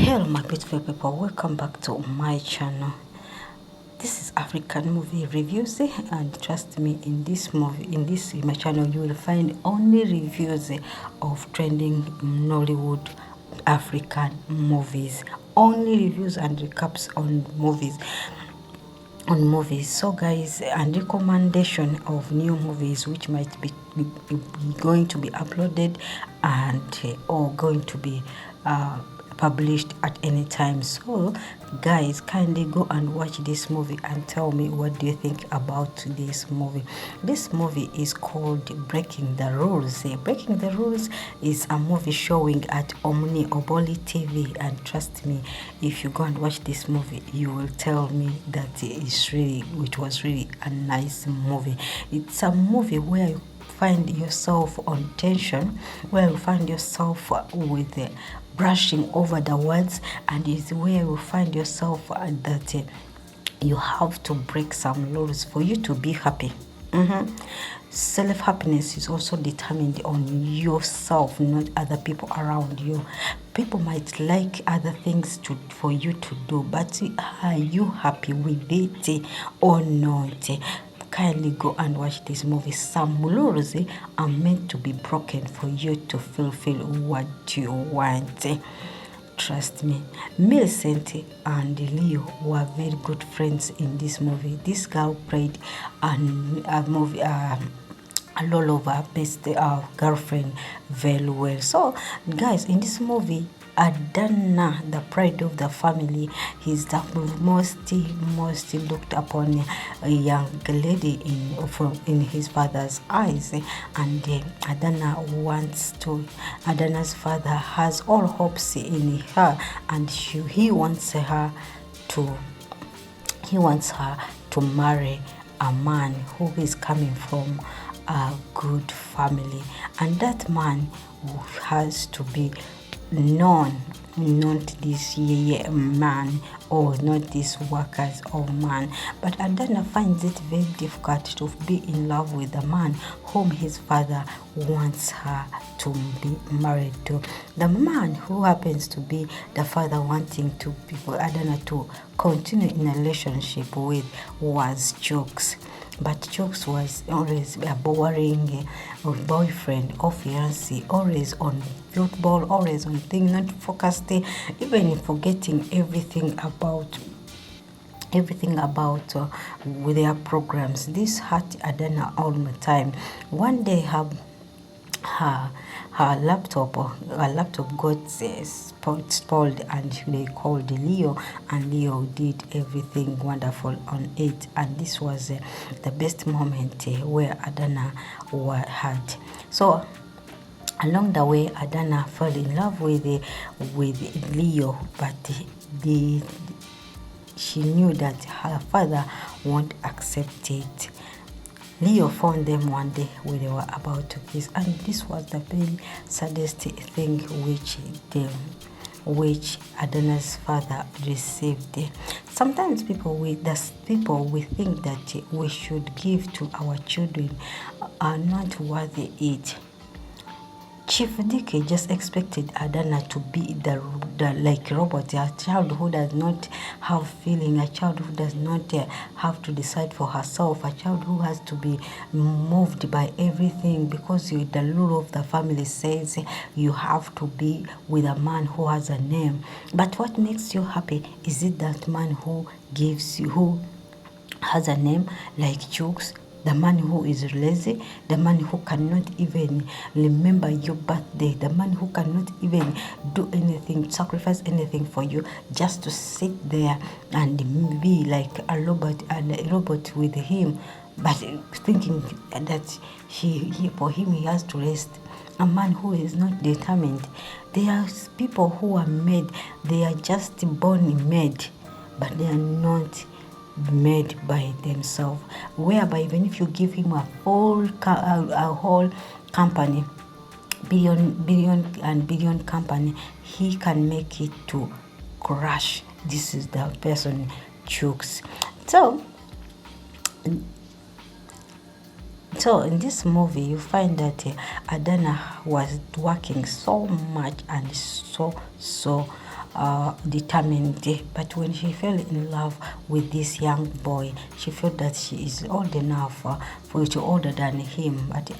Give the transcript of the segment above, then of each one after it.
Hello my beautiful people, welcome back to my channel. This is African movie reviews, and trust me, in my channel you will find only reviews of trending Nollywood African movies, only reviews and recaps on movies. So guys, and recommendation of new movies which might be going to be uploaded and or going to be published at any time. So guys, kindly go and watch this movie and tell me what do you think about this movie. This movie is called Breaking the Rules. Breaking the Rules is a movie showing at OMONI OBOLI TV, and trust me, if you go and watch this movie you will tell me that it was really a nice movie. It's a movie where you find yourself on tension, where you find yourself with brushing over the words, and is where you find yourself that you have to break some rules for you to be happy. Self-happiness is also determined on yourself, not other people around you. People might like other things for you to do, but are you happy with it or not? Kindly go and watch this movie. Some rules are meant to be broken for you to fulfill what you want. Trust me. Millicent and Leo were very good friends in this movie. This girl played a role of her best girlfriend very well. So guys, in this movie, Adana, the pride of the family, he's the most looked upon a young lady in his father's eyes, and Adana's father has all hopes in her, and he wants her to marry a man who is coming from a good family, and that man has to be not this man or not this workers or man. But Adana finds it very difficult to be in love with the man whom his father wants her to be married to. The man who happens to be the father wanting to be for Adana to continue in a relationship with was Jokes. But Jokes was always a boring boyfriend or fiancé, always on football, always on things, not focused, even forgetting everything about with their programs. This hurt Adana all the time. One day her laptop got spoiled, and they called Leo, and Leo did everything wonderful on it, and this was the best moment where Adana had. So along the way, Adana fell in love with Leo, but she knew that her father won't accept it. Leo found them one day when they were about to kiss, and this was the very saddest thing which Adana's father received. Sometimes people we think that we should give to our children are not worthy it. Chief Dike just expected Adana to be the like robot, a child who does not have feeling, a child who does not have to decide for herself, a child who has to be moved by everything because the rule of the family says you have to be with a man who has a name. But what makes you happy? Is it that man who has a name like Jokes? The man who is lazy, the man who cannot even remember your birthday, the man who cannot even do anything, sacrifice anything for you, just to sit there and be like a robot with him, but thinking that for him he has to rest. A man who is not determined. There are people who are made, they are just born made, but they are not made by themselves, whereby even if you give him a whole company, billion company, he can make it to crash. This is the person Jokes. So in this movie you find that Adana was working so much and so determined. But when she fell in love with this young boy, she felt that she is old enough for to older than him. But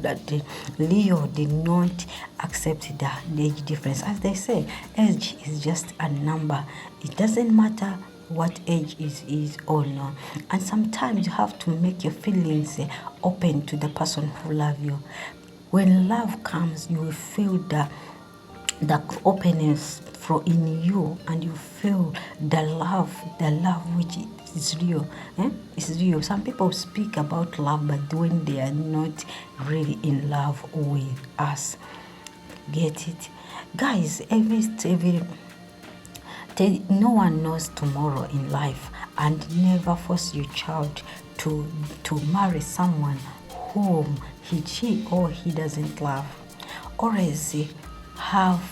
that Leo did not accept the age difference. As they say, age is just a number. It doesn't matter what age is or no. And sometimes you have to make your feelings open to the person who love you. When love comes, you will feel the openness in you, and you feel the love which is real. It's real. Some people speak about love, but when they are not really in love with us. Get it, guys? No one knows tomorrow in life, and never force your child to marry someone whom she or he doesn't love. Always have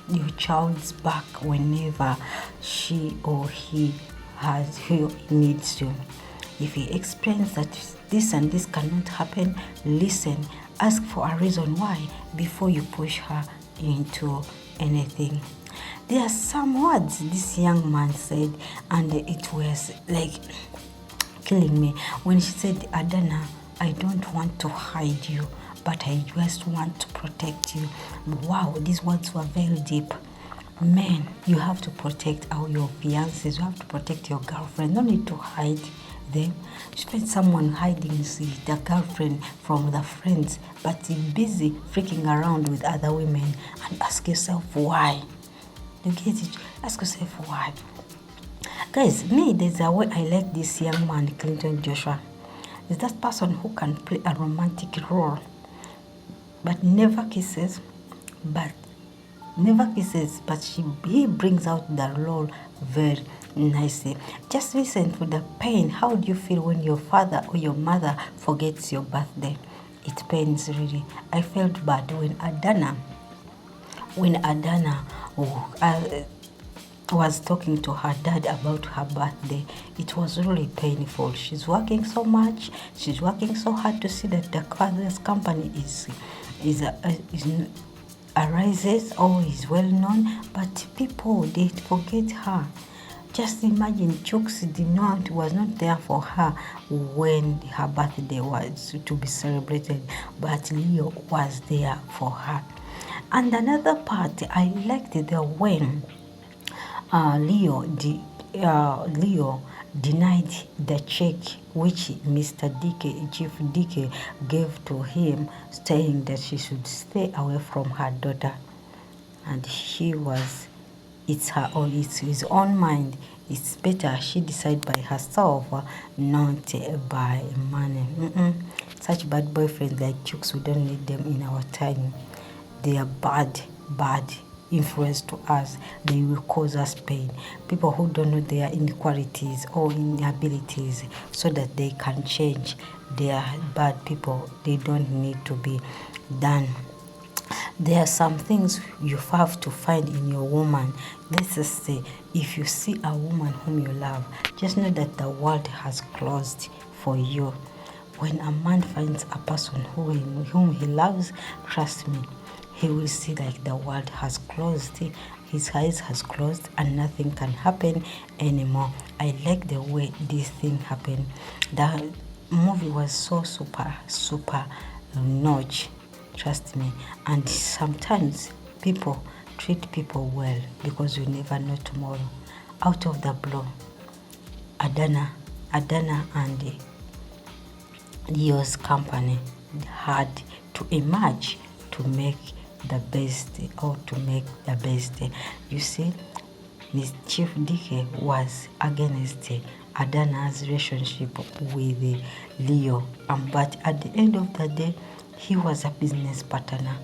your child's back whenever she or he needs you. If he explains that this and this cannot happen, listen, ask for a reason why before you push her into anything. There are some words this young man said, and it was like killing me when she said, Adana, I don't want to hide you, but I just want to protect you. Wow, these words were very deep. Men, you have to protect your fiancés, you have to protect your girlfriend. No need to hide them. You find someone hiding the girlfriend from the friends, but busy freaking around with other women, and ask yourself why. You get it? Ask yourself why. Guys, me, there's a way I like this young man, Clinton Joshua. Is that person who can play a romantic role, but never kisses, but he brings out the role very nicely. Just listen to the pain. How do you feel when your father or your mother forgets your birthday? It pains really. I felt bad when Adana was talking to her dad about her birthday. It was really painful. She's working so much. She's working so hard to see that the father's company arises or is well known, but people, they forget her. Just imagine, Chooks was not there for her when her birthday was to be celebrated, but Leo was there for her. And another part, I liked the when Leo denied the check which Mr. Chief Dike gave to him, saying that she should stay away from her daughter. And it's his own mind. It's better she decide by herself, not by money. Such bad boyfriends like Chooks, we don't need them in our time. They are bad influence to us. They will cause us pain. People who don't know their inequalities or inabilities so that they can change. They are bad people. They don't need to be done. There are some things you have to find in your woman. Let's just say, if you see a woman whom you love, just know that the world has closed for you. When a man finds a person whom he loves, trust me, he will see like the world has closed, his eyes has closed, and nothing can happen anymore. I like the way this thing happened. The movie was so super notch, trust me. And sometimes people treat people well because you never know tomorrow. Out of the blue, Adana and Leo's company had to emerge to make the best, or to make the best. You see, Miss Chief Dike was against Adana's relationship with Leo, but at the end of the day, he was a business partner.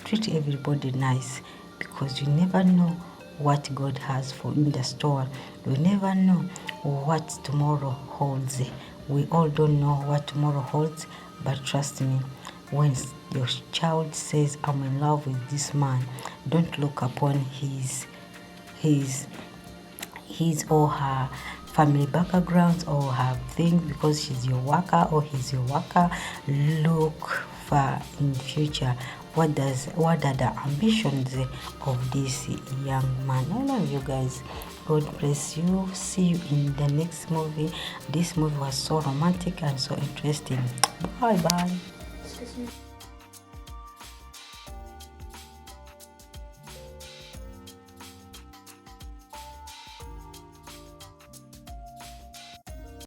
Treat everybody nice, because you never know what God has for in the store. You never know what tomorrow holds. We all don't know what tomorrow holds, but trust me, when your child says, I'm in love with this man, don't look upon his or her family backgrounds or her thing because she's your worker or he's your worker. Look far in future. what are the ambitions of this young man. I love you guys. God bless you. See you in the next movie. This movie was so romantic and so interesting. Bye bye.